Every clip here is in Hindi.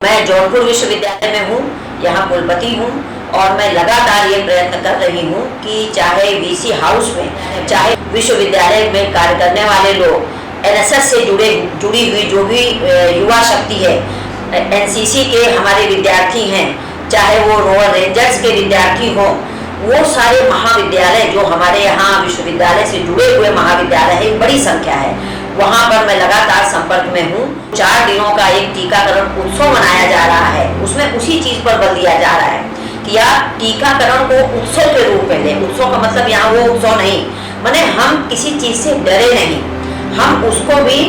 मैं जौनपुर विश्वविद्यालय में हूँ, यहाँ कुलपति हूँ और मैं लगातार ये प्रयत्न कर रही हूँ कि चाहे वीसी हाउस में, चाहे विश्वविद्यालय में कार्य करने वाले लोग, एनएसएस से जुड़ी हुई जो भी युवा शक्ति है, एनसीसी के हमारे विद्यार्थी हैं, चाहे वो रोवर रेंजर्स के विद्यार्थी हों, वो सारे महाविद्यालय जो हमारे यहाँ विश्वविद्यालय से जुड़े हुए महाविद्यालय है, एक बड़ी संख्या है, वहाँ पर मैं लगातार संपर्क में हूँ। 4 दिनों का एक टीकाकरण उत्सव मनाया जा रहा है, उसमें उसी चीज पर बल दिया जा रहा है कि आप टीकाकरण को उत्सव के रूप में लें। उत्सव का मतलब यहाँ वो उत्सव नहीं, माने हम किसी चीज से डरे नहीं, हम उसको भी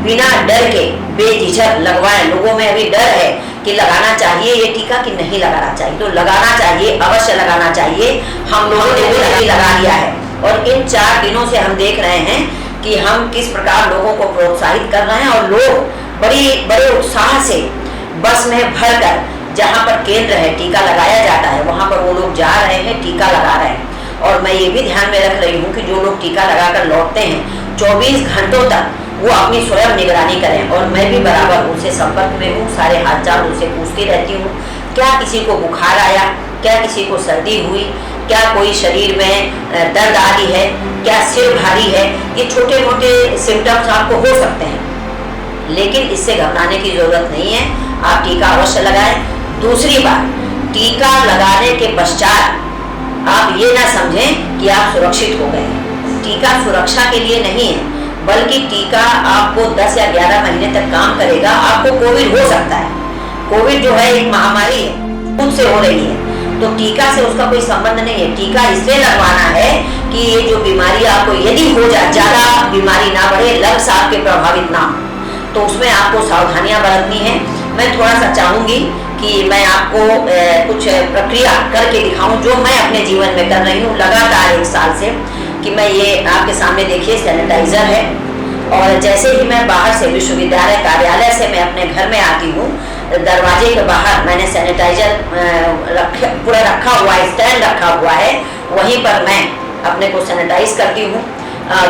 बिना डर के बेझिझक लगवाएं। लोगों में अभी डर है कि लगाना चाहिए ये टीका कि नहीं लगाना चाहिए, तो लगाना चाहिए, अवश्य लगाना चाहिए। हम लोगों ने भी लगा लिया है और इन 4 दिनों से हम देख रहे हैं कि हम किस प्रकार लोगों को प्रोत्साहित कर रहे हैं और लोग बड़े उत्साह से बस में भरकर जहां पर केंद्र है टीका लगाया जाता है वहां पर वो लोग जा रहे हैं, टीका लगा रहे हैं। और मैं ये भी ध्यान में रख रही हूँ कि जो लोग टीका लगाकर लौटते हैं 24 घंटों तक वो अपनी स्वयं निगरानी करें। और मैं भी बराबर उनसे संपर्क में हूँ, सारे हालचाल उनसे पूछती रहती हूँ, क्या किसी को बुखार आया, क्या किसी को सर्दी हुई, क्या कोई शरीर में दर्द आ रही है, क्या सिर भारी है। ये छोटे मोटे सिम्टम्स आपको हो सकते हैं, लेकिन इससे घबराने की जरूरत नहीं है। आप टीका अवश्य लगाएं। दूसरी बात, टीका लगाने के पश्चात आप ये ना समझें कि आप सुरक्षित हो गए। टीका सुरक्षा के लिए नहीं है, बल्कि टीका आपको 10 या 11 महीने तक काम करेगा। आपको कोविड हो सकता है, कोविड जो है एक महामारी है, खुद से हो रही है, तो टीका से उसका कोई संबंध नहीं है। टीका इसलिए लगवाना है कि ये जो बीमारी आपको यदि हो जाए, ज्यादा बीमारी ना बढ़े, लंग्स आपके प्रभावित ना हो, तो उसमें आपको सावधानियां बरतनी है। मैं थोड़ा सा चाहूंगी कि मैं आपको कुछ प्रक्रिया करके दिखाऊं जो मैं अपने जीवन में कर रही हूँ लगातार 1 साल से। कि मैं ये आपके सामने देखिए सैनिटाइजर है, और जैसे ही मैं बाहर से विश्वविद्यालय कार्यालय से मैं अपने घर में आती हूँ, दरवाजे के बाहर मैंने सैनिटाइजर पूरा रखा हुआ है, स्टैंड रखा हुआ है, वहीं पर मैं अपने को सैनिटाइज करती हूँ।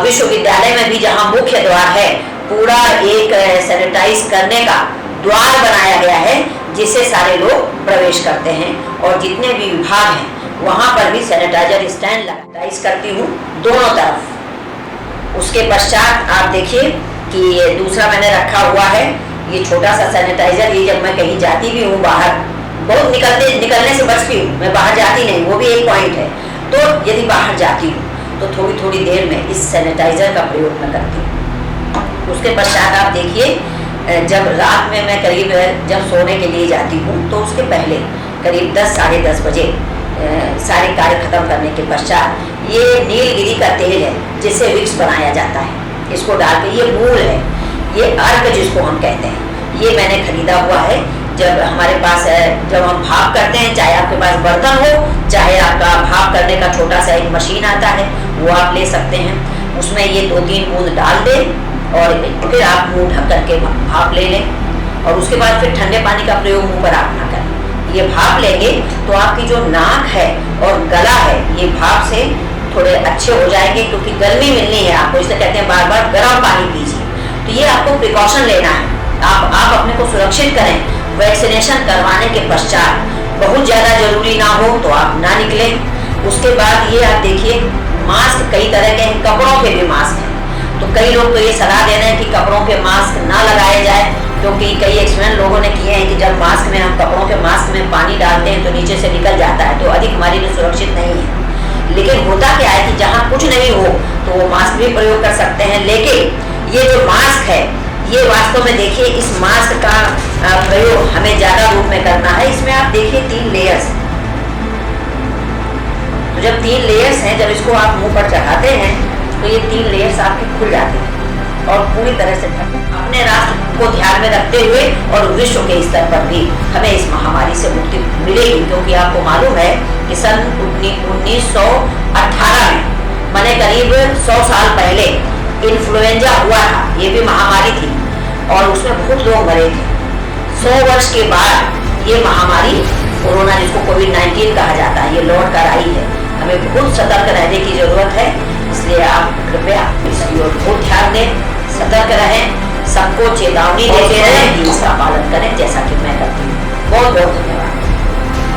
विश्वविद्यालय में भी जहाँ मुख्य द्वार है, पूरा एक सैनिटाइज करने का द्वार बनाया गया है जिससे सारे लोग प्रवेश करते हैं, और जितने भी विभाग हैं वहाँ पर भी सैनिटाइजर स्टैंड सैनिटाइज करती हूँ दोनों तरफ। उसके पश्चात आप देखिए कि ये दूसरा मैंने रखा हुआ है, ये छोटा सा सैनिटाइजर। ये जब मैं कहीं जाती भी हूँ बाहर, बहुत निकलने से बचती हूँ, मैं बाहर जाती नहीं, वो भी एक पॉइंट है। तो यदि बाहर जाती हूँ तो थोड़ी देर में इस सैनिटाइजर का प्रयोग मैं करती हूँ। उसके पश्चात आप देखिए, जब रात में मैं करीब जब सोने के लिए जाती हूँ तो उसके पहले करीब 10 साढ़े 10 बजे सारे कार्य खत्म करने के पश्चात ये नीलगिरी का तेल है जिससे विक्स बनाया जाता है, इसको डाल के, ये मूल है, ये अर्क जिसको हम कहते हैं, ये मैंने खरीदा हुआ है। जब हमारे पास जब हम भाप करते हैं, चाहे आपके पास बर्तन हो, चाहे आपका भाप करने का छोटा सा एक मशीन आता है, वो आप ले सकते हैं। उसमें ये 2-3 बूंद डाल दें और फिर आप मुंह ढक करके भाप ले लें, और उसके बाद फिर ठंडे पानी का प्रयोग मुंह पर आप ना करें। ये भाप लेंगे तो आपकी जो नाक है और गला है, ये भाप से थोड़े अच्छे हो जाएंगे, क्योंकि गर्मी मिलनी है आपको, इसलिए कहते हैं बार बार गर्म पानी पीजिए। तो ये आपको प्रिकॉशन लेना है, आप अपने को सुरक्षित करें। वैक्सीनेशन करवाने के पश्चात बहुत ज़्यादा जरूरी ना हो तो आप ना निकलें। उसके बाद ये आप देखिए, मास्क कई तरह के हैं, कपड़ों के भी मास्क हैं, तो कई लोग तो ये सलाह दे रहे हैं कि कपड़ों के मास्क ना लगाए जाए, क्योंकि कई एक्सपेरिमेंट लोगों ने किए हैं कि जब मास्क में हम कपड़ों के मास्क में पानी डालते हैं तो नीचे से निकल जाता है, तो अधिक हमारे लिए सुरक्षित नहीं है। लेकिन होता क्या है कि जहाँ कुछ नहीं हो तो वो मास्क भी प्रयोग कर सकते हैं। लेकिन ये जो मास्क है, ये वास्तव में देखिए, इस मास्क का प्रयोग हमें ज्यादा रूप में करना है। इसमें आप देखिए 3 लेयर्स, तो जब 3 लेयर्स हैं, जब इसको आप मुंह पर चढ़ाते हैं तो ये 3 लेयर्स आपके खुल जाते हैं और पूरी तरह से अपने राष्ट्र को ध्यान में रखते हुए और विश्व के स्तर पर भी हमें इस महामारी से मुक्ति मिलेगी। क्योंकि आपको मालूम है कि सन 1918 में, माने करीब 100 साल पहले इन्फ्लुएंजा हुआ था, ये भी महामारी थी और उसमें बहुत लोग मरे थे। 100 वर्ष के बाद ये महामारी कोरोना, जिसको कोविड-19 कहा जाता है, ये लौट कर आई है। हमें बहुत सतर्क रहने की जरूरत है, इसलिए आप कृपया इसकी ओर बहुत ध्यान दें, सतर्क रहें, सबको चेतावनी देते रहें कि इसका पालन करें, जैसा कि मैं करती हूँ। बहुत बहुत धन्यवाद।